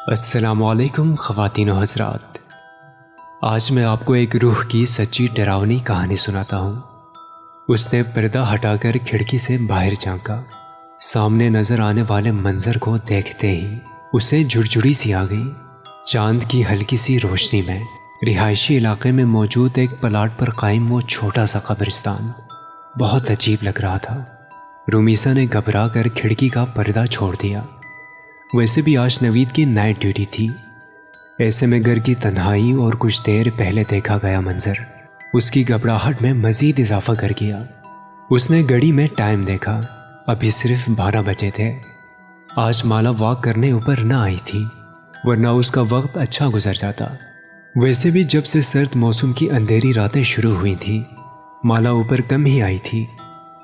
السلام علیکم خواتین و حضرات، آج میں آپ کو ایک روح کی سچی ڈراؤنی کہانی سناتا ہوں۔ اس نے پردہ ہٹا کر کھڑکی سے باہر جھانکا۔ سامنے نظر آنے والے منظر کو دیکھتے ہی اسے جھڑجھڑی سی آ گئی۔ چاند کی ہلکی سی روشنی میں رہائشی علاقے میں موجود ایک پلاٹ پر قائم وہ چھوٹا سا قبرستان بہت عجیب لگ رہا تھا۔ رومیسا نے گھبرا کر کھڑکی کا پردہ چھوڑ دیا۔ ویسے بھی آج نوید کی نائٹ ڈیوٹی تھی۔ ایسے میں گھر کی تنہائی اور کچھ دیر پہلے دیکھا گیا منظر اس کی گھبراہٹ میں مزید اضافہ کر گیا۔ اس نے گھڑی میں ٹائم دیکھا، ابھی صرف 12 بجے تھے۔ آج مالا واک کرنے اوپر نہ آئی تھی، ورنہ اس کا وقت اچھا گزر جاتا۔ ویسے بھی جب سے سرد موسم کی اندھیری راتیں شروع ہوئی تھیں، مالا اوپر کم ہی آئی تھی،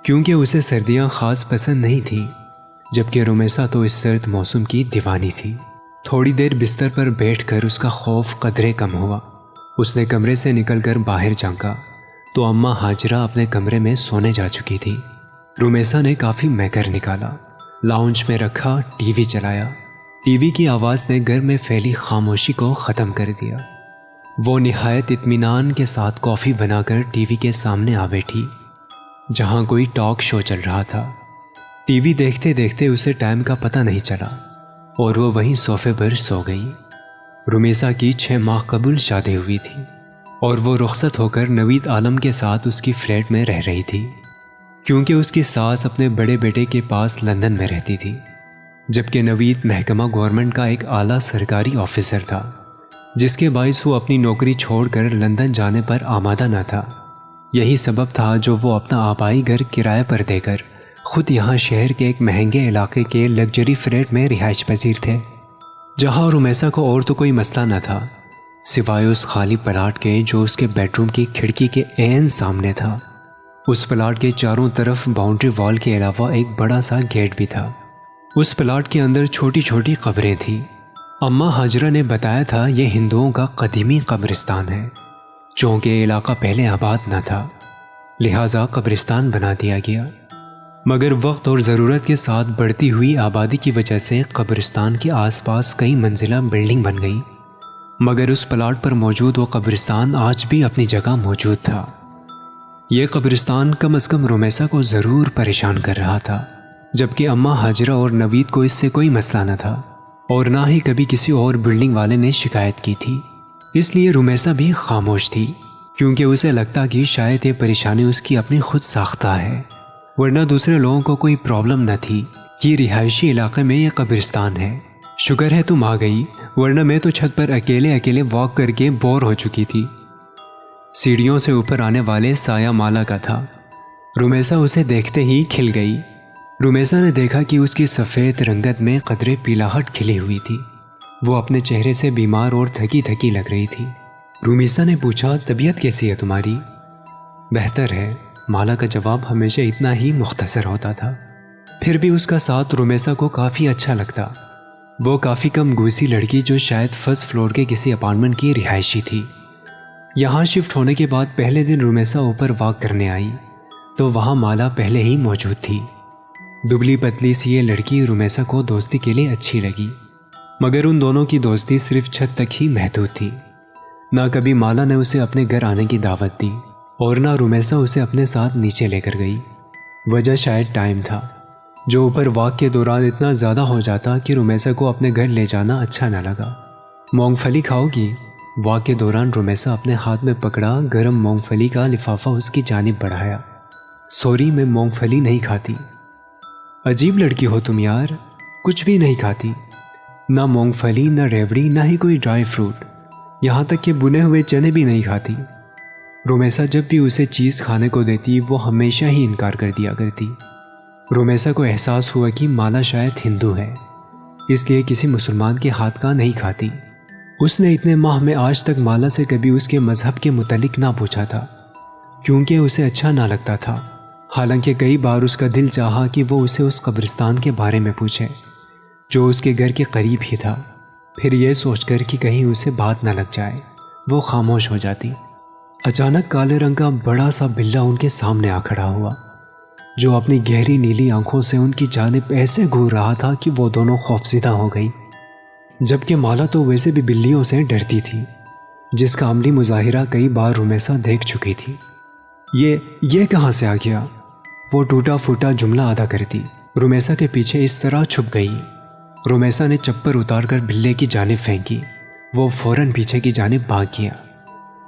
کیونکہ اسے سردیاں خاص پسند نہیں تھیں، جبکہ رومیسا تو اس سرد موسم کی دیوانی تھی۔ تھوڑی دیر بستر پر بیٹھ کر اس کا خوف قدرے کم ہوا۔ اس نے کمرے سے نکل کر باہر جھانکا تو اماں ہاجرہ اپنے کمرے میں سونے جا چکی تھی۔ رومیسا نے کافی میکر نکالا، لاؤنج میں رکھا، ٹی وی چلایا۔ ٹی وی کی آواز نے گھر میں پھیلی خاموشی کو ختم کر دیا۔ وہ نہایت اطمینان کے ساتھ کافی بنا کر ٹی وی کے سامنے آ بیٹھی، جہاں کوئی ٹاک شو چل رہا تھا۔ ٹی وی دیکھتے دیکھتے اسے ٹائم کا پتہ نہیں چلا اور وہ وہیں صوفے پر سو گئی۔ رومیسا کی 6 ماہ قبل شادی ہوئی تھی اور وہ رخصت ہو کر نوید عالم کے ساتھ اس کی فلیٹ میں رہ رہی تھی، کیونکہ اس کی ساس اپنے بڑے بیٹے کے پاس لندن میں رہتی تھی، جبکہ نوید محکمہ گورنمنٹ کا ایک اعلیٰ سرکاری آفیسر تھا، جس کے باعث وہ اپنی نوکری چھوڑ کر لندن جانے پر آمادہ نہ تھا۔ یہی سبب تھا جو وہ اپنا آبائی گھر کرائے پر دے کر خود یہاں شہر کے ایک مہنگے علاقے کے لگژری فلیٹ میں رہائش پذیر تھے، جہاں رومیسا کو اور تو کوئی مسئلہ نہ تھا سوائے اس خالی پلاٹ کے جو اس کے بیڈ روم کی کھڑکی کے عین سامنے تھا۔ اس پلاٹ کے چاروں طرف باؤنڈری وال کے علاوہ ایک بڑا سا گیٹ بھی تھا۔ اس پلاٹ کے اندر چھوٹی چھوٹی قبریں تھیں۔ اماں ہاجرہ نے بتایا تھا یہ ہندوؤں کا قدیمی قبرستان ہے، چونکہ یہ علاقہ پہلے آباد نہ تھا، لہٰذا قبرستان بنا دیا گیا۔ مگر وقت اور ضرورت کے ساتھ بڑھتی ہوئی آبادی کی وجہ سے قبرستان کے آس پاس کئی منزلہ بلڈنگ بن گئی، مگر اس پلاٹ پر موجود وہ قبرستان آج بھی اپنی جگہ موجود تھا۔ یہ قبرستان کم از کم رومیسا کو ضرور پریشان کر رہا تھا، جبکہ اماں ہاجرہ اور نوید کو اس سے کوئی مسئلہ نہ تھا اور نہ ہی کبھی کسی اور بلڈنگ والے نے شکایت کی تھی۔ اس لیے رومیسا بھی خاموش تھی، کیونکہ اسے لگتا کہ شاید یہ پریشانی اس کی اپنی خود ساختہ ہے، ورنہ دوسرے لوگوں کو کوئی پرابلم نہ تھی کہ رہائشی علاقے میں یہ قبرستان ہے۔ شکر ہے تم آ گئی، ورنہ میں تو چھت پر اکیلے اکیلے واک کر کے بور ہو چکی تھی۔ سیڑھیوں سے اوپر آنے والے سایہ مالا کا تھا۔ رومیسا اسے دیکھتے ہی کھل گئی۔ رومیسا نے دیکھا کہ اس کی سفید رنگت میں قدرے پیلاہٹ کھلی ہوئی تھی۔ وہ اپنے چہرے سے بیمار اور تھکی تھکی لگ رہی تھی۔ رومیسا نے پوچھا، طبیعت کیسی ہے تمہاری؟ بہتر ہے، مالا کا جواب ہمیشہ اتنا ہی مختصر ہوتا تھا۔ پھر بھی اس کا ساتھ رومیسا کو کافی اچھا لگتا۔ وہ کافی کم گوسی لڑکی جو شاید فرسٹ فلور کے کسی اپارٹمنٹ کی رہائشی تھی۔ یہاں شفٹ ہونے کے بعد پہلے دن رومیسا اوپر واک کرنے آئی تو وہاں مالا پہلے ہی موجود تھی۔ دبلی پتلی سی یہ لڑکی رومیسا کو دوستی کے لیے اچھی لگی، مگر ان دونوں کی دوستی صرف چھت تک ہی محدود تھی۔ نہ کبھی مالا نے اسے اپنے گھر آنے کی دعوت دی اور نہ رومیسا اسے اپنے ساتھ نیچے لے کر گئی۔ وجہ شاید ٹائم تھا، جو اوپر واک کے دوران اتنا زیادہ ہو جاتا کہ رومیسا کو اپنے گھر لے جانا اچھا نہ لگا۔ مونگ پھلی کھاؤ گی؟ واک کے دوران رومیسا اپنے ہاتھ میں پکڑا گرم مونگ پھلی کا لفافہ اس کی جانب بڑھایا۔ سوری، میں مونگ پھلی نہیں کھاتی۔ عجیب لڑکی ہو تم یار، کچھ بھی نہیں کھاتی، نہ مونگ پھلی، نہ ریوڑی، نہ ہی کوئی ڈرائی فروٹ، یہاں تک کہ بنے ہوئے چنے بھی نہیں کھاتی۔ رومیسا جب بھی اسے چیز کھانے کو دیتی وہ ہمیشہ ہی انکار کر دیا کرتی۔ رومیسا کو احساس ہوا کہ مالا شاید ہندو ہے، اس لیے کسی مسلمان کے ہاتھ کا نہیں کھاتی۔ اس نے اتنے ماہ میں آج تک مالا سے کبھی اس کے مذہب کے متعلق نہ پوچھا تھا، کیونکہ اسے اچھا نہ لگتا تھا۔ حالانکہ کئی بار اس کا دل چاہا کہ وہ اسے اس قبرستان کے بارے میں پوچھے جو اس کے گھر کے قریب ہی تھا، پھر یہ سوچ کر کہ کہیں اسے بات نہ لگ جائے وہ خاموش ہو جاتی۔ اچانک کالے رنگ کا بڑا سا بلّا ان کے سامنے آ کھڑا ہوا، جو اپنی گہری نیلی آنکھوں سے ان کی جانب ایسے گھور رہا تھا کہ وہ دونوں خوفزدہ ہو گئی۔ جبکہ مالا تو ویسے بھی بلیوں سے ڈرتی تھی، جس کا عملی مظاہرہ کئی بار رومیسا دیکھ چکی تھی۔ یہ کہاں سے آ گیا؟ وہ ٹوٹا پھوٹا جملہ ادا کرتی رومیسا کے پیچھے اس طرح چھپ گئی۔ رومیسا نے چپر اتار کر بلے کی جانب پھینکی۔ وہ فوراً پیچھے کی جانب بھاگ گیا۔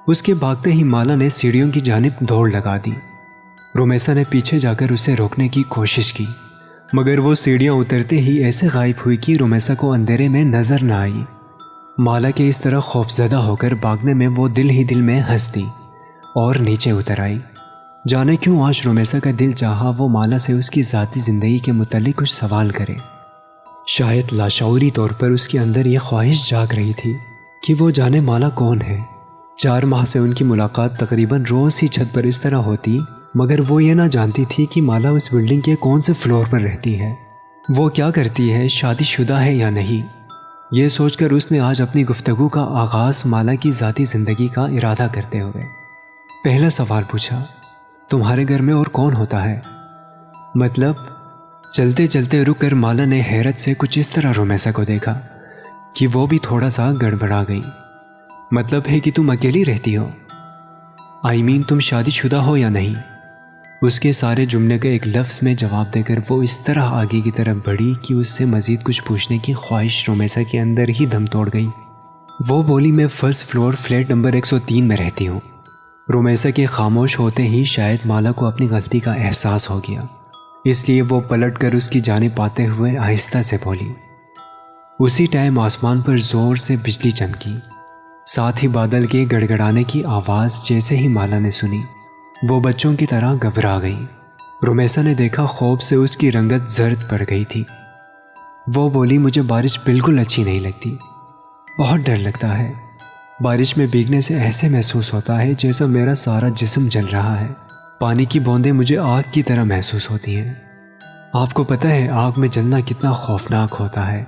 اس کے بھاگتے ہی مالا نے سیڑھیوں کی جانب دوڑ لگا دی۔ رومیسا نے پیچھے جا کر اسے روکنے کی کوشش کی، مگر وہ سیڑھیاں اترتے ہی ایسے غائب ہوئی کہ رومیسا کو اندھیرے میں نظر نہ آئی۔ مالا کے اس طرح خوفزدہ ہو کر بھاگنے میں وہ دل ہی دل میں ہنس دی اور نیچے اتر آئی۔ جانے کیوں آج رومیسا کا دل چاہا وہ مالا سے اس کی ذاتی زندگی کے متعلق کچھ سوال کرے۔ شاید لاشعوری طور پر اس کے اندر یہ خواہش جاگ رہی تھی کہ وہ جانے مالا کون ہے۔ 4 ماہ سے ان کی ملاقات تقریباً روز ہی چھت پر اس طرح ہوتی، مگر وہ یہ نہ جانتی تھی کہ مالا اس بلڈنگ کے کون سے فلور پر رہتی ہے، وہ کیا کرتی ہے، شادی شدہ ہے یا نہیں۔ یہ سوچ کر اس نے آج اپنی گفتگو کا آغاز مالا کی ذاتی زندگی کا ارادہ کرتے ہوئے پہلا سوال پوچھا، تمہارے گھر میں اور کون ہوتا ہے؟ مطلب؟ چلتے چلتے رک کر مالا نے حیرت سے کچھ اس طرح رومیسا کو دیکھا کہ وہ بھی تھوڑا سا گڑبڑا گئی۔ مطلب ہے کہ تم اکیلی رہتی ہو؟ تم شادی شدہ ہو یا نہیں؟ اس کے سارے جملے کا ایک لفظ میں جواب دے کر وہ اس طرح آگے کی طرف بڑھی کہ اس سے مزید کچھ پوچھنے کی خواہش رومیسا کے اندر ہی دم توڑ گئی۔ وہ بولی، میں فرسٹ فلور فلیٹ نمبر 103 میں رہتی ہوں۔ رومیسا کے خاموش ہوتے ہی شاید مالا کو اپنی غلطی کا احساس ہو گیا، اس لیے وہ پلٹ کر اس کی جانب آتے ہوئے آہستہ سے بولی۔ اسی ٹائم آسمان پر زور سے بجلی چمکی، ساتھ ہی بادل کے گڑگڑانے کی آواز جیسے ہی مالا نے سنی وہ بچوں کی طرح گھبرا گئی۔ رومیسا نے دیکھا خوف سے اس کی رنگت زرد پڑ گئی تھی۔ وہ بولی، مجھے بارش بالکل اچھی نہیں لگتی، بہت ڈر لگتا ہے۔ بارش میں بھیگنے سے ایسے محسوس ہوتا ہے جیسا میرا سارا جسم جل رہا ہے۔ پانی کی بوندیں مجھے آگ کی طرح محسوس ہوتی ہیں۔ آپ کو پتہ ہے آگ میں جلنا کتنا خوفناک ہوتا ہے؟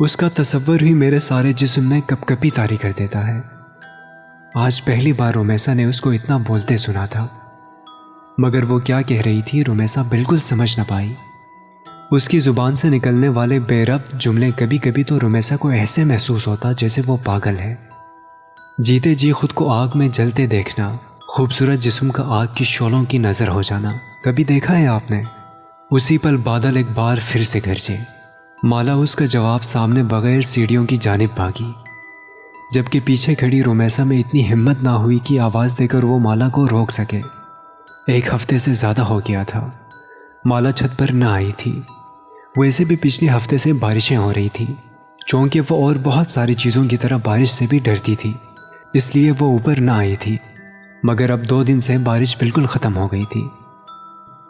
اس کا تصور ہی میرے سارے جسم میں کپ کپی طاری کر دیتا ہے۔ آج پہلی بار رومیسا نے اس کو اتنا بولتے سنا تھا، مگر وہ کیا کہہ رہی تھی رومیسا بالکل سمجھ نہ پائی۔ اس کی زبان سے نکلنے والے بے ربط جملے کبھی کبھی تو رومیسا کو ایسے محسوس ہوتا جیسے وہ پاگل ہے۔ جیتے جی خود کو آگ میں جلتے دیکھنا، خوبصورت جسم کا آگ کی شعلوں کی نظر ہو جانا، کبھی دیکھا ہے آپ نے؟ اسی پل بادل ایک بار پھر سے گرجے۔ مالا اس کا جواب سامنے بغیر سیڑھیوں کی جانب بھاگی، جبکہ پیچھے کھڑی رومیسا میں اتنی ہمت نہ ہوئی کہ آواز دے کر وہ مالا کو روک سکے۔ 1 ہفتے سے زیادہ ہو گیا تھا مالا چھت پر نہ آئی تھی۔ ویسے بھی پچھلے ہفتے سے بارشیں ہو رہی تھی، چونکہ وہ اور بہت ساری چیزوں کی طرح بارش سے بھی ڈرتی تھی، اس لیے وہ اوپر نہ آئی تھی۔ مگر اب 2 دن سے بارش بالکل ختم ہو گئی تھی،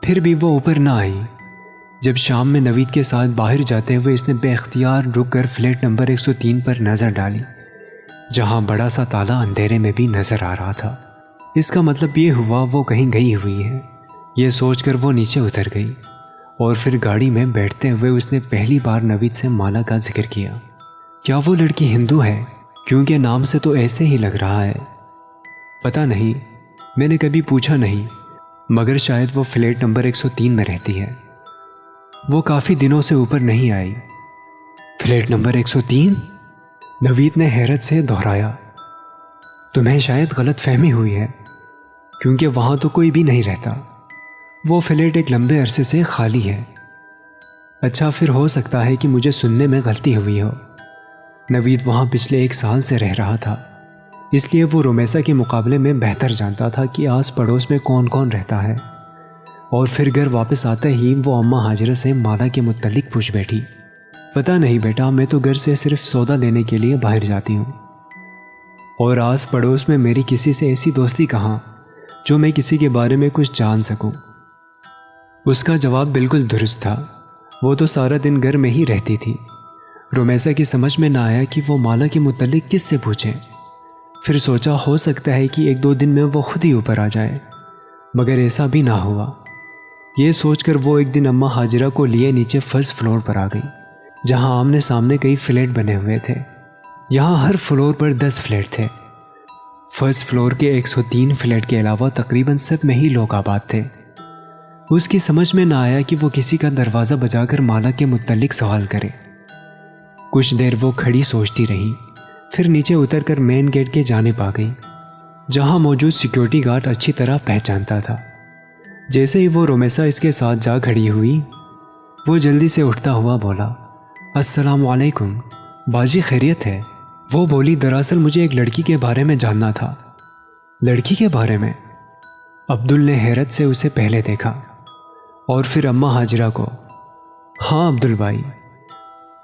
پھر بھی وہ اوپر نہ آئی۔ جب شام میں نوید کے ساتھ باہر جاتے ہوئے اس نے بے اختیار رک کر فلیٹ نمبر 103 پر نظر ڈالی، جہاں بڑا سا تالا اندھیرے میں بھی نظر آ رہا تھا۔ اس کا مطلب یہ ہوا وہ کہیں گئی ہوئی ہے۔ یہ سوچ کر وہ نیچے اتر گئی اور پھر گاڑی میں بیٹھتے ہوئے اس نے پہلی بار نوید سے مالا کا ذکر کیا۔ کیا وہ لڑکی ہندو ہے؟ کیونکہ نام سے تو ایسے ہی لگ رہا ہے۔ پتہ نہیں، میں نے کبھی پوچھا نہیں، مگر شاید وہ فلیٹ نمبر 103 میں رہتی ہے۔ وہ کافی دنوں سے اوپر نہیں آئی۔ Flat number 103؟ نوید نے حیرت سے دہرایا۔ تمہیں شاید غلط فہمی ہوئی ہے، کیونکہ وہاں تو کوئی بھی نہیں رہتا۔ وہ فلیٹ ایک لمبے عرصے سے خالی ہے۔ اچھا، پھر ہو سکتا ہے کہ مجھے سننے میں غلطی ہوئی ہو۔ نوید وہاں پچھلے 1 سال سے رہ رہا تھا، اس لیے وہ رومیسا کے مقابلے میں بہتر جانتا تھا کہ آس پڑوس میں کون کون رہتا ہے۔ اور پھر گھر واپس آتے ہی وہ اماں ہاجرہ سے مالا کے متعلق پوچھ بیٹھی۔ پتہ نہیں بیٹا، میں تو گھر سے صرف سودا لینے کے لیے باہر جاتی ہوں، اور آس پڑوس میں میری کسی سے ایسی دوستی کہاں جو میں کسی کے بارے میں کچھ جان سکوں۔ اس کا جواب بالکل درست تھا، وہ تو سارا دن گھر میں ہی رہتی تھی۔ رومیسا کی سمجھ میں نہ آیا کہ وہ مالا کے متعلق کس سے پوچھے۔ پھر سوچا ہو سکتا ہے کہ 1-2 دن میں وہ خود ہی اوپر آ جائے، مگر ایسا بھی نہ ہوا۔ یہ سوچ کر وہ ایک دن اماں ہاجرہ کو لیے نیچے فرسٹ فلور پر آ گئی، جہاں آمنے سامنے کئی فلیٹ بنے ہوئے تھے۔ یہاں ہر فلور پر 10 فلیٹ تھے۔ فرسٹ فلور کے 103 فلیٹ کے علاوہ تقریباً سب میں ہی لوگ آباد تھے۔ اس کی سمجھ میں نہ آیا کہ وہ کسی کا دروازہ بجا کر مالا کے متعلق سوال کرے۔ کچھ دیر وہ کھڑی سوچتی رہی، پھر نیچے اتر کر مین گیٹ کے جانب آ گئی، جہاں موجود سیکیورٹی گارڈ اچھی طرح پہچانتا تھا۔ جیسے ہی وہ رومیسا اس کے ساتھ جا کھڑی ہوئی، وہ جلدی سے اٹھتا ہوا بولا، السلام علیکم باجی، خیریت ہے؟ وہ بولی، دراصل مجھے ایک لڑکی کے بارے میں جاننا تھا۔ لڑکی کے بارے میں؟ عبدل نے حیرت سے اسے پہلے دیکھا اور پھر اماں حاجرہ کو۔ ہاں عبدل بھائی،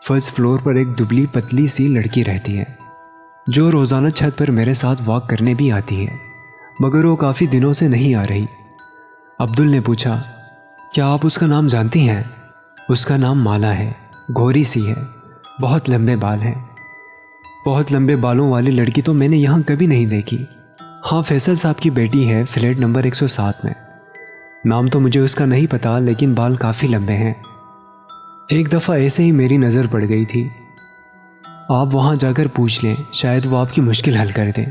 فرسٹ فلور پر ایک دبلی پتلی سی لڑکی رہتی ہے جو روزانہ چھت پر میرے ساتھ واک کرنے بھی آتی ہے، مگر وہ کافی دنوں سے نہیں آ رہی۔ عبدل نے پوچھا، کیا آپ اس کا نام جانتی ہیں؟ اس کا نام مالا ہے، گوری سی ہے، بہت لمبے بال ہیں۔ بہت لمبے بالوں والی لڑکی تو میں نے یہاں کبھی نہیں دیکھی۔ ہاں، فیصل صاحب کی بیٹی ہے، فلیٹ نمبر 107 میں۔ نام تو مجھے اس کا نہیں پتا، لیکن بال کافی لمبے ہیں۔ ایک دفعہ ایسے ہی میری نظر پڑ گئی تھی۔ آپ وہاں جا کر پوچھ لیں، شاید وہ آپ کی مشکل حل کر دیں۔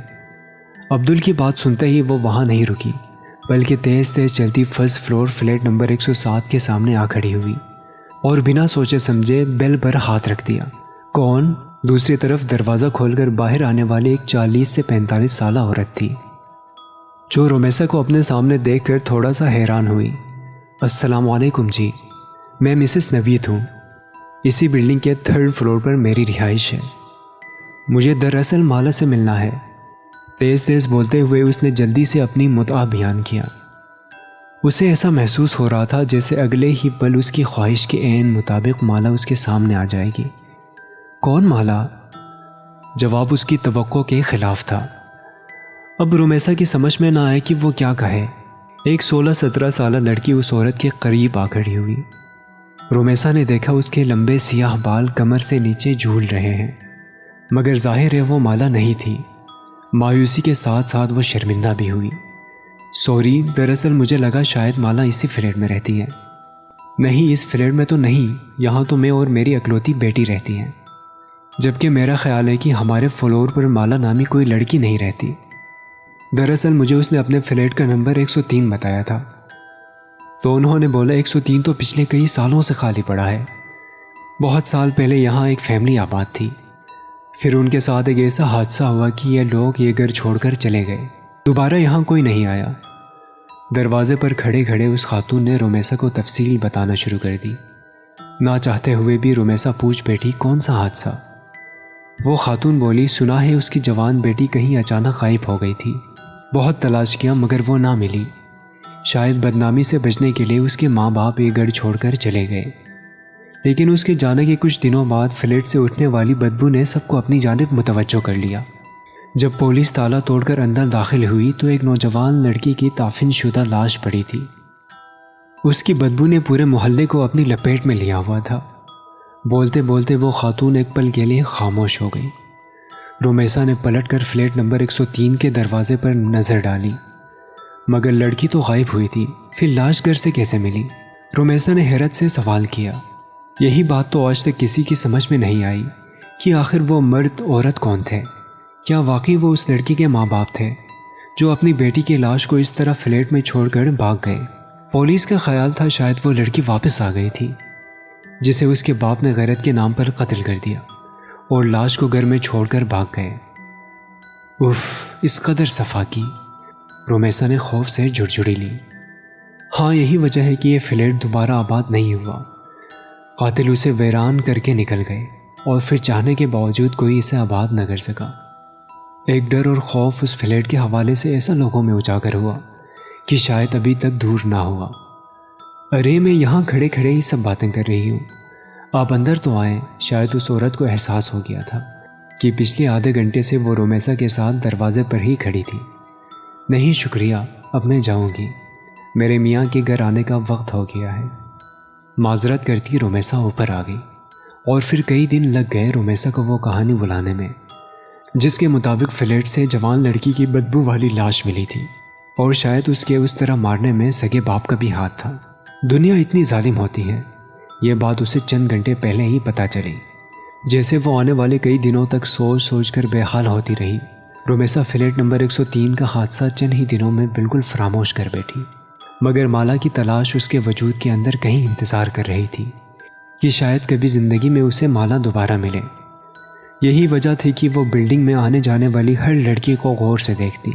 عبدل کی بات سنتے ہی وہ وہاں نہیں رکی، بلکہ تیز تیز چلتی فرسٹ فلور فلیٹ نمبر 107 کے سامنے آ کھڑی ہوئی اور بنا سوچے سمجھے بیل پر ہاتھ رکھ دیا۔ کون؟ دوسری طرف دروازہ کھول کر باہر آنے والی ایک 40 سے 45 سالہ عورت تھی، جو رومیسا کو اپنے سامنے دیکھ کر تھوڑا سا حیران ہوئی۔ السلام علیکم جی، میں مسز نوید ہوں، اسی بلڈنگ کے 3rd فلور پر میری رہائش ہے۔ مجھے دراصل مالا سے ملنا ہے۔ تیز تیز بولتے ہوئے اس نے جلدی سے اپنی مدعا بیان کیا۔ اسے ایسا محسوس ہو رہا تھا جیسے اگلے ہی پل اس کی خواہش کے عین مطابق مالا اس کے سامنے آ جائے گی۔ کون مالا؟ جواب اس کی توقع کے خلاف تھا۔ اب رومیسا کی سمجھ میں نہ آئے کہ وہ کیا کہے۔ ایک 16-17 سالہ لڑکی اس عورت کے قریب آ کھڑی ہوئی۔ رومیسا نے دیکھا اس کے لمبے سیاہ بال کمر سے نیچے جھول رہے ہیں، مگر ظاہر ہے وہ مالا نہیں تھی۔ مایوسی کے ساتھ ساتھ وہ شرمندہ بھی ہوئی۔ سوری، دراصل مجھے لگا شاید مالا اسی فلیٹ میں رہتی ہے۔ نہیں، اس فلیٹ میں تو نہیں، یہاں تو میں اور میری اکلوتی بیٹی رہتی ہیں، جبکہ میرا خیال ہے کہ ہمارے فلور پر مالا نامی کوئی لڑکی نہیں رہتی۔ دراصل مجھے اس نے اپنے فلیٹ کا نمبر 103 بتایا تھا، تو انہوں نے بولا 103 تو پچھلے کئی سالوں سے خالی پڑا ہے۔ بہت سال پہلے یہاں ایک فیملی آباد تھی، پھر ان کے ساتھ ایک ایسا حادثہ ہوا کہ یہ لوگ یہ گھر چھوڑ کر چلے گئے، دوبارہ یہاں کوئی نہیں آیا۔ دروازے پر کھڑے کھڑے اس خاتون نے رومیسا کو تفصیل بتانا شروع کر دی۔ نہ چاہتے ہوئے بھی رومیسا پوچھ بیٹھی، کون سا حادثہ؟ وہ خاتون بولی، سنا ہے اس کی جوان بیٹی کہیں اچانک غائب ہو گئی تھی، بہت تلاش کیا مگر وہ نہ ملی۔ شاید بدنامی سے بچنے کے لیے اس کے ماں باپ یہ گھر چھوڑ کر چلے گئے، لیکن اس کے جانے کے کچھ دنوں بعد فلیٹ سے اٹھنے والی بدبو نے سب کو اپنی جانب متوجہ کر لیا۔ جب پولیس تالا توڑ کر اندر داخل ہوئی تو ایک نوجوان لڑکی کی تافن شدہ لاش پڑی تھی۔ اس کی بدبو نے پورے محلے کو اپنی لپیٹ میں لیا ہوا تھا۔ بولتے بولتے وہ خاتون ایک پل کے لیے خاموش ہو گئی۔ رومیسا نے پلٹ کر فلیٹ نمبر 103 کے دروازے پر نظر ڈالی، مگر لڑکی تو غائب ہوئی تھی، پھر لاش گھر سے کیسے ملی؟ رومیسا نے حیرت سے سوال کیا۔ یہی بات تو آج تک کسی کی سمجھ میں نہیں آئی کہ آخر وہ مرد عورت کون تھے۔ کیا واقعی وہ اس لڑکی کے ماں باپ تھے جو اپنی بیٹی کی لاش کو اس طرح فلیٹ میں چھوڑ کر بھاگ گئے؟ پولیس کا خیال تھا شاید وہ لڑکی واپس آ گئی تھی، جسے اس کے باپ نے غیرت کے نام پر قتل کر دیا اور لاش کو گھر میں چھوڑ کر بھاگ گئے۔ اف، اس قدر صفاکی! رومیسا نے خوف سے جھڑجھڑی لی۔ ہاں، یہی وجہ ہے کہ یہ فلیٹ دوبارہ آباد نہیں ہوا۔ قاتل اسے ویران کر کے نکل گئے اور پھر چاہنے کے باوجود کوئی اسے آباد نہ کر سکا۔ ایک ڈر اور خوف اس فلیٹ کے حوالے سے ایسا لوگوں میں اجاگر ہوا کہ شاید ابھی تک دور نہ ہوا۔ ارے، میں یہاں کھڑے کھڑے ہی سب باتیں کر رہی ہوں، آپ اندر تو آئیں۔ شاید اس عورت کو احساس ہو گیا تھا کہ پچھلے آدھے گھنٹے سے وہ رومیسا کے ساتھ دروازے پر ہی کھڑی تھی۔ نہیں شکریہ، اب میں جاؤں گی، میرے میاں کے گھر آنے کا وقت ہو گیا ہے۔ معذرت کرتی رومیسا اوپر آ گئی، اور پھر کئی دن لگ گئے رومیسا کو وہ کہانی بلانے میں جس کے مطابق فلیٹ سے جوان لڑکی کی بدبو والی لاش ملی تھی، اور شاید اس کے اس طرح مارنے میں سگے باپ کا بھی ہاتھ تھا۔ دنیا اتنی ظالم ہوتی ہے، یہ بات اسے چند گھنٹے پہلے ہی پتہ چلی۔ جیسے وہ آنے والے کئی دنوں تک سوچ سوچ کر بے حال ہوتی رہی، رومیسا فلیٹ نمبر 103 کا حادثہ چند ہی دنوں میں بالکل فراموش کر بیٹھی، مگر مالا کی تلاش اس کے وجود کے اندر کہیں انتظار کر رہی تھی کہ شاید کبھی زندگی میں اسے مالا دوبارہ ملے۔ یہی وجہ تھی کہ وہ بلڈنگ میں آنے جانے والی ہر لڑکی کو غور سے دیکھتی۔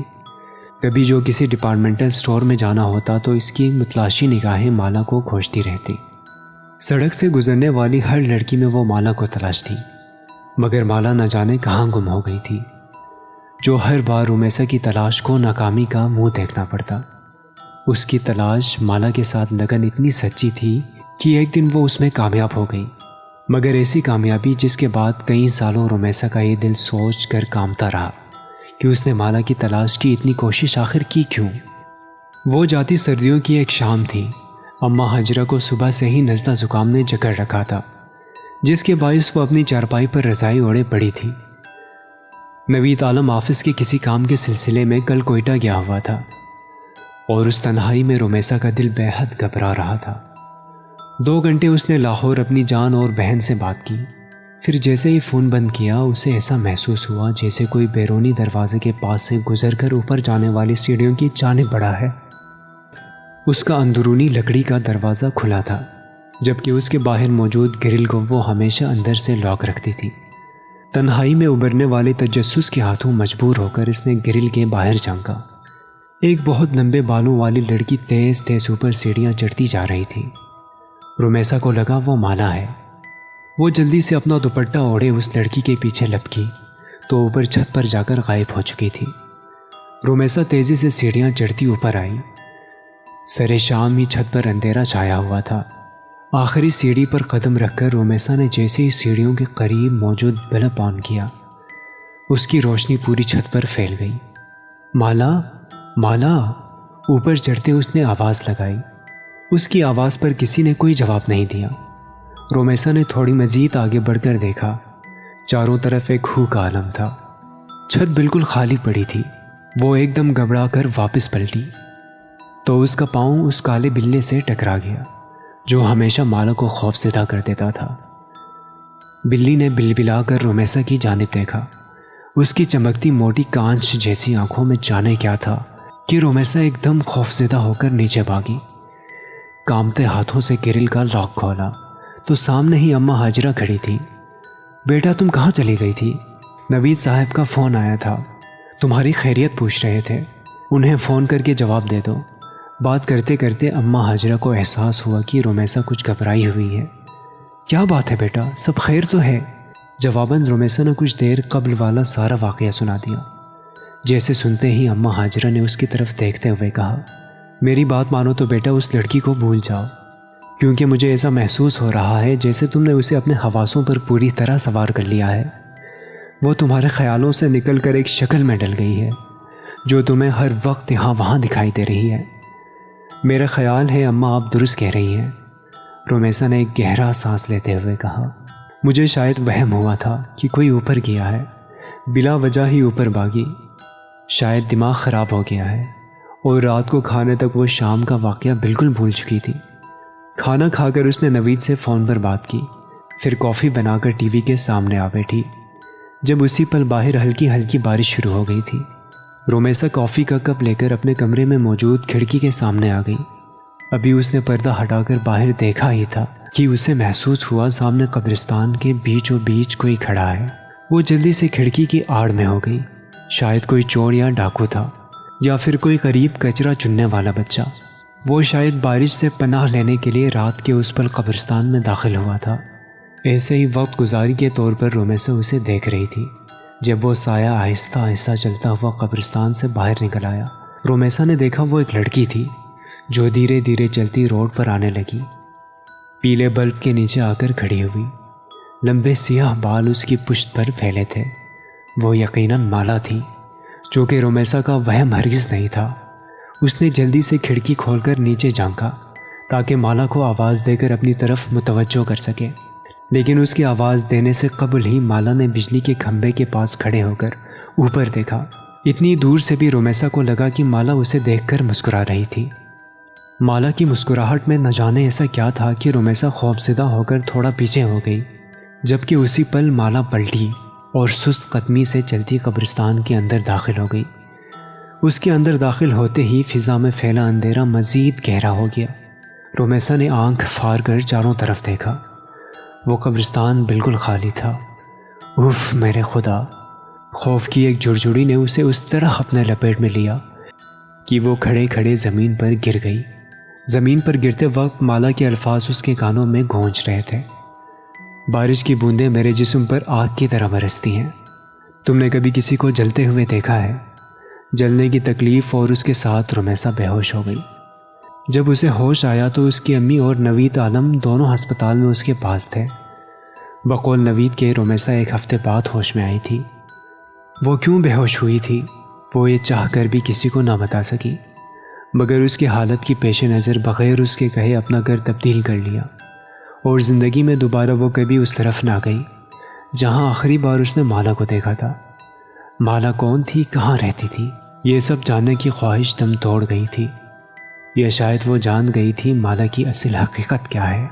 کبھی جو کسی ڈپارٹمنٹل سٹور میں جانا ہوتا تو اس کی متلاشی نگاہیں مالا کو کھوجتی رہتی۔ سڑک سے گزرنے والی ہر لڑکی میں وہ مالا کو تلاشتی، مگر مالا نہ جانے کہاں گم ہو گئی تھی، جو ہر بار رومیسا کی تلاش کو ناکامی کا منہ دیکھنا پڑتا۔ اس کی تلاش مالا کے ساتھ لگن اتنی سچی تھی کہ ایک دن وہ اس میں کامیاب ہو گئی، مگر ایسی کامیابی جس کے بعد کئی سالوں رومیسا کا یہ دل سوچ کر کامتا رہا کہ اس نے مالا کی تلاش کی اتنی کوشش آخر کی کیوں۔ وہ جاتی سردیوں کی ایک شام تھی۔ اماں ہاجرہ کو صبح سے ہی نزلہ زکام نے جکڑ رکھا تھا، جس کے باعث وہ اپنی چارپائی پر رضائی اوڑھے پڑی تھی۔ نوید عالم آفس کے کسی کام کے سلسلے میں کل کوئٹہ گیا ہوا تھا، اور اس تنہائی میں رومیسا کا دل بے حد گھبرا رہا تھا۔ 2 گھنٹے اس نے لاہور اپنی جان اور بہن سے بات کی، پھر جیسے ہی فون بند کیا اسے ایسا محسوس ہوا جیسے کوئی بیرونی دروازے کے پاس سے گزر کر اوپر جانے والی سیڑھیوں کی جانب بڑھا ہے۔ اس کا اندرونی لکڑی کا دروازہ کھلا تھا، جبکہ اس کے باہر موجود گرل کو وہ ہمیشہ اندر سے لاک رکھتی تھی۔ تنہائی میں ابھرنے والے تجسس کے ہاتھوں مجبور ہو کر اس نے گرل کے باہر جھانکا۔ ایک بہت لمبے بالوں والی لڑکی تیز تیز اوپر سیڑھیاں چڑھتی جا رہی تھی۔ رومیسا کو لگا وہ مالا ہے۔ وہ جلدی سے اپنا دوپٹہ اوڑھے اس لڑکی کے پیچھے لپکی تو اوپر چھت پر جا کر غائب ہو چکی تھی۔ رومیسا تیزی سے سیڑھیاں چڑھتی اوپر آئی۔ سرے شام ہی چھت پر اندھیرا چھایا ہوا تھا۔ آخری سیڑھی پر قدم رکھ کر رومیسا نے جیسے ہی سیڑھیوں کے قریب موجود بلب آن کیا، اس کی روشنی پوری چھت پر پھیل گئی۔ مالا، مالا! اوپر چڑھتے اس نے آواز لگائی۔ اس کی آواز پر کسی نے کوئی جواب نہیں دیا۔ رومیسا نے تھوڑی مزید آگے بڑھ کر دیکھا۔ چاروں طرف ایک ہو کا عالم تھا۔ چھت بالکل خالی پڑی تھی۔ وہ ایک دم گھبرا کر واپس پلٹی تو اس کا پاؤں اس کالے بلے سے ٹکرا گیا جو ہمیشہ مالا کو خوف زدہ کر دیتا تھا۔ بلی نے بلبلا کر رومیسا کی جانب دیکھا۔ اس کی چمکتی موٹی کانچ جیسی آنکھوں میں جانے کیا تھا کہ رومیسا ایک دم خوف زدہ ہو کر نیچے بھاگی۔ کامتے ہاتھوں سے گرل کا لاک کھولا تو سامنے ہی اماں ہاجرہ کھڑی تھی۔ بیٹا تم کہاں چلی گئی تھی؟ نوید صاحب کا فون آیا تھا، تمہاری خیریت پوچھ رہے تھے، انہیں فون کر کے جواب دے دو۔ بات کرتے کرتے اماں ہاجرہ کو احساس ہوا کہ رومیسا کچھ گھبرائی ہوئی ہے۔ کیا بات ہے بیٹا، سب خیر تو ہے؟ جواباً رومیسا نے کچھ دیر قبل والا سارا واقعہ سنا دیا۔ جیسے سنتے ہی اماں ہاجرہ نے اس کی طرف دیکھتے ہوئے کہا، میری بات مانو تو بیٹا اس لڑکی کو بھول جاؤ، کیونکہ مجھے ایسا محسوس ہو رہا ہے جیسے تم نے اسے اپنے حواسوں پر پوری طرح سوار کر لیا ہے۔ وہ تمہارے خیالوں سے نکل کر ایک شکل میں ڈل گئی ہے جو تمہیں ہر وقت یہاں وہاں دکھائی دے رہی ہے۔ میرا خیال ہے اماں آپ درست کہہ رہی ہیں، رومیسا نے ایک گہرا سانس لیتے ہوئے کہا۔ مجھے شاید وہم ہوا تھا کہ کوئی اوپر گیا ہے، بلا وجہ ہی اوپر بھاگی۔ شاید دماغ خراب ہو گیا ہے، اور رات کو کھانے تک وہ شام کا واقعہ بالکل بھول چکی تھی۔ کھانا کھا کر اس نے نوید سے فون پر بات کی، پھر کافی بنا کر ٹی وی کے سامنے آ بیٹھی۔ جب اسی پل باہر ہلکی ہلکی بارش شروع ہو گئی تھی۔ رومیسا کافی کا کپ لے کر اپنے کمرے میں موجود کھڑکی کے سامنے آ گئی۔ ابھی اس نے پردہ ہٹا کر باہر دیکھا ہی تھا کہ اسے محسوس ہوا سامنے قبرستان کے بیچوں بیچ کوئی کھڑا ہے۔ وہ جلدی سے کھڑکی کی آڑ میں ہو گئی۔ شاید کوئی چور یا ڈاکو تھا، یا پھر کوئی قریب کچرا چننے والا بچہ۔ وہ شاید بارش سے پناہ لینے کے لیے رات کے اس پل قبرستان میں داخل ہوا تھا۔ ایسے ہی وقت گزاری کے طور پر رومیسا اسے دیکھ رہی تھی۔ جب وہ سایہ آہستہ آہستہ چلتا ہوا قبرستان سے باہر نکل آیا، رومیسا نے دیکھا وہ ایک لڑکی تھی جو دھیرے دھیرے چلتی روڈ پر آنے لگی۔ پیلے بلب کے نیچے آ کر کھڑی ہوئی۔ لمبے سیاہ بال اس کی پشت پر پھیلے تھے۔ وہ یقیناً مالا تھی، جو کہ رومیسا کا وہم ہرگز نہیں تھا۔ اس نے جلدی سے کھڑکی کھول کر نیچے جھانکا تاکہ مالا کو آواز دے کر اپنی طرف متوجہ کر سکے، لیکن اس کی آواز دینے سے قبل ہی مالا نے بجلی کے کھمبے کے پاس کھڑے ہو کر اوپر دیکھا۔ اتنی دور سے بھی رومیسا کو لگا کہ مالا اسے دیکھ کر مسکرا رہی تھی۔ مالا کی مسکراہٹ میں نہ جانے ایسا کیا تھا کہ رومیسا خوفزدہ ہو کر تھوڑا پیچھے ہو گئی، جبکہ اسی پل مالا پلٹی اور سست قدمی سے چلتی قبرستان کے اندر داخل ہو گئی۔ اس کے اندر داخل ہوتے ہی فضا میں پھیلا اندھیرا مزید گہرا ہو گیا۔ رومیسا نے آنکھ پھاڑ کر چاروں طرف دیکھا۔ وہ قبرستان بالکل خالی تھا۔ اف میرے خدا! خوف کی ایک جڑجڑی نے اسے اس طرح اپنے لپیٹ میں لیا کہ وہ کھڑے کھڑے زمین پر گر گئی۔ زمین پر گرتے وقت مالا کے الفاظ اس کے کانوں میں گونج رہے تھے۔ بارش کی بوندیں میرے جسم پر آگ کی طرح برستی ہیں۔ تم نے کبھی کسی کو جلتے ہوئے دیکھا ہے؟ جلنے کی تکلیف اور اس کے ساتھ رمیسا بے ہوش ہو گئی۔ جب اسے ہوش آیا تو اس کی امی اور نوید عالم دونوں ہسپتال میں اس کے پاس تھے۔ بقول نوید کے رمیسا ایک ہفتے بعد ہوش میں آئی تھی۔ وہ کیوں بے ہوش ہوئی تھی وہ یہ چاہ کر بھی کسی کو نہ بتا سکی، مگر اس کی حالت کی پیش نظر بغیر اس کے کہے اپنا گھر تبدیل کر لیا، اور زندگی میں دوبارہ وہ کبھی اس طرف نہ گئی جہاں آخری بار اس نے مالا کو دیکھا تھا۔ مالا کون تھی، کہاں رہتی تھی، یہ سب جاننے کی خواہش دم توڑ گئی تھی، یا شاید وہ جان گئی تھی مالا کی اصل حقیقت کیا ہے۔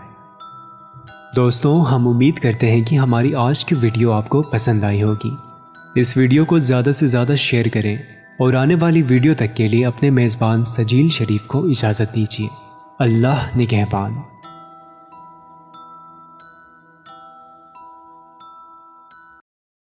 دوستوں، ہم امید کرتے ہیں کہ ہماری آج کی ویڈیو آپ کو پسند آئی ہوگی۔ اس ویڈیو کو زیادہ سے زیادہ شیئر کریں اور آنے والی ویڈیو تک کے لیے اپنے میزبان سجیل شریف کو اجازت دیجیے۔ اللہ نگہبان۔